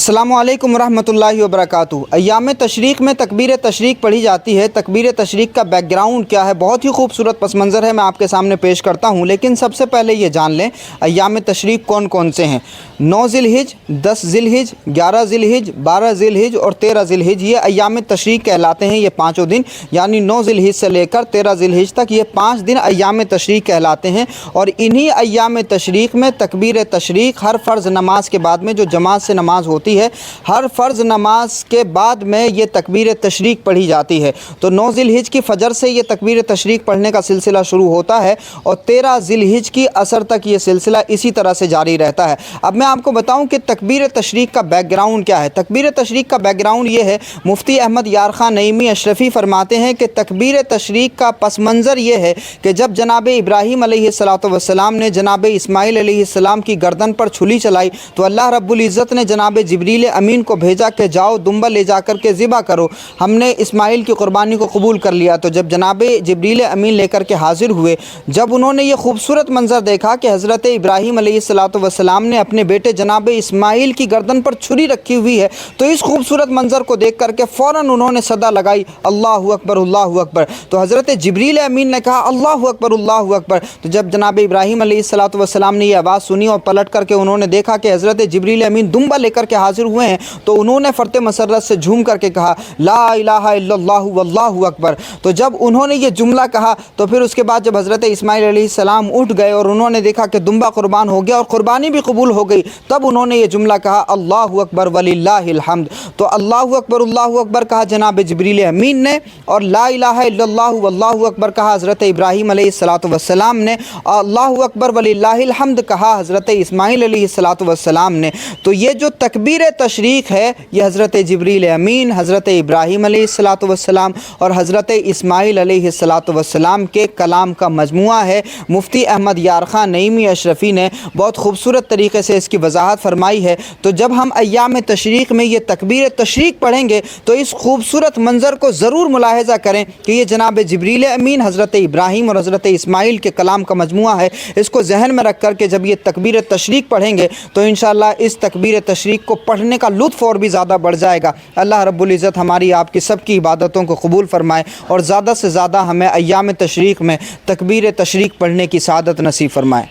अस्सलामु अलैकुम रहमतुल्लाहि व बरकातुहू। अय्याम तशरीक़ में तकबीर तशरीक़ पढ़ी जाती है। तकबीर तशरीक़ का बैकग्राउंड क्या है, बहुत ही खूबसूरत पस मंज़र है, मैं आपके सामने पेश करता हूँ। लेकिन सबसे पहले ये जान लें अय्याम तशरीक़ कौन कौन से हैं। 9 ज़िलहिज, 10 ज़िलहिज, 11 ज़िलहिज, 12 ज़िलहिज और 13 ज़िलहिज, ये अय्याम तशरीक़ कहलाते हैं। ये पाँचों दिन यानी 9 ज़िलहिज से लेकर 13 ज़िलहिज तक ये 5 दिन अय्याम तशरीक़ कहलाते हैं। और इन्हीं अय्याम तशरीक़ में तकबीर तशरीक़ हर फ़र्ज़ नमाज के बाद में जो जमात से नमाज होती है, हर फ़र्ज़ नमाज के बाद में ये तकबीर तशरीक़ पढ़ी जाती है। तो 9 ज़िलहिज की फ़जर से ये तकबीर तशरीक़ पढ़ने का सिलसिला शुरू होता है और 13 ज़िलहिज की असर तक ये सिलसिला इसी तरह से जारी रहता है। अब मैं आपको बताऊं कि तकबीर तशरीक़ का बैकग्राउंड क्या है। तकबीर तशरीक़ का बैकग्राउंड ये है, मुफ्ती अहमद यार ख़ान नईमी अशरफ़ी फ़रमाते हैं कि तकबीर तशरीक़ का पस मंज़र ये है कि जब जनाब इब्राहीम अलैहिस्सलातु वस्सलाम ने जनाब इस्माइल अलैहिस्सलाम की गर्दन पर छुरी चलाई तो अल्लाह रब्बुल इज़्ज़त ने जनाब जिब्रील अमीन को भेजा कि जाओ दुम्बा ले जाकर के ज़िबा करो, हमने इस्माइल की क़ुरबानी को कबूल कर लिया। तो जब जनाब जिब्रील अमीन लेकर के हाज़िर हुए, जब उन्होंने ये खूबसूरत मंज़र देखा कि हज़रत इब्राहीम अलैहिस्सलातु वस्सलाम ने अपने बेटे जनाब इस्माइल की गर्दन पर छुरी रखी हुई है, तो इस खूबसूरत मंज़र को देख करके फ़ौरन उन्होंने सदा लगाई अल्लाहु अकबर अल्लाहु अकबर। तो हज़रत जिब्रील अमीन ने कहा अल्लाहु अकबर अल्लाहु अकबर। तो जब जनाब इब्राहीम अलैहिस्सलातु वस्सलाम ने ये आवाज़ सुनी और पलट करके उन्होंने देखा कि हज़रत जिब्रील अमीन दुम्बा लेकर के हाज़िर हुए हैं, तो उन्होंने फ़र्ते मसरत से झूम करके कहा ला इलाहा इल्लल्लाहु वल्लाहु अकबर। तो जब उन्होंने ये जुमला कहा तो फिर उसके बाद जब हज़रत इस्माइल अलैहिस्सलाम उठ गए और उन्होंने देखा कि दुम्बा कुर्बान हो गया और कुर्बानी भी कबूल हो गई, तब उन्होंने ये जुमला कहा अल्लाहु अकबर वलिल्लाहिल हम्द। तो अल्लाहु अकबर कहा जनाब जिब्रील अमीन ने और ला इलाहा इल्लल्लाहु वल्लाहु अकबर कहा हज़रत इब्राहीम अलैहिस्सलातु वस्सलाम ने, अल्लाहु अकबर वलिल्लाहिल हम्द कहा हज़रत इस्माइल अलैहिस्सलातु वस्सलाम ने। तो ये जो तकबीर तशरीक़ है ये हज़रत जिब्रील अमीन, हज़रत इब्राहीम अलैहिस्सलातु वस्सलाम और हज़रत इस्माइल अलैहिस्सलातु वस्सलाम के कलाम का मजमुआ है। मुफ्ती अहमद यार ख़ान नईमी अशरफ़ी ने बहुत खूबसूरत तरीक़े से इसकी वजाहत फरमाई है। तो जब हम अय्याम तशरीक़ में ये तकबीर तशरीक़ पढ़ेंगे तो इस खूबसूरत मंज़र को ज़रूर मुलाहिज़ा करें कि ये जनाब जिब्रील अमीन, हज़रत इब्राहीम और हज़रत इस्माइल के कलाम का मजमुआ है। इसको जहन में रख कर के जब ये तकबीर तशरीक़ पढ़ेंगे तो इंशाअल्लाह इस तकबीर तशरीक़ को पढ़ने का लुत्फ़ और भी ज़्यादा बढ़ जाएगा। अल्लाह रब्बुल इज़्ज़त हमारी आपकी सबकी इबादतों को कबूल फ़रमाए और ज़्यादा से ज़्यादा हमें अय्याम तशरीक़ में तकबीर तशरीक़ पढ़ने की सआदत नसीब फ़रमाए।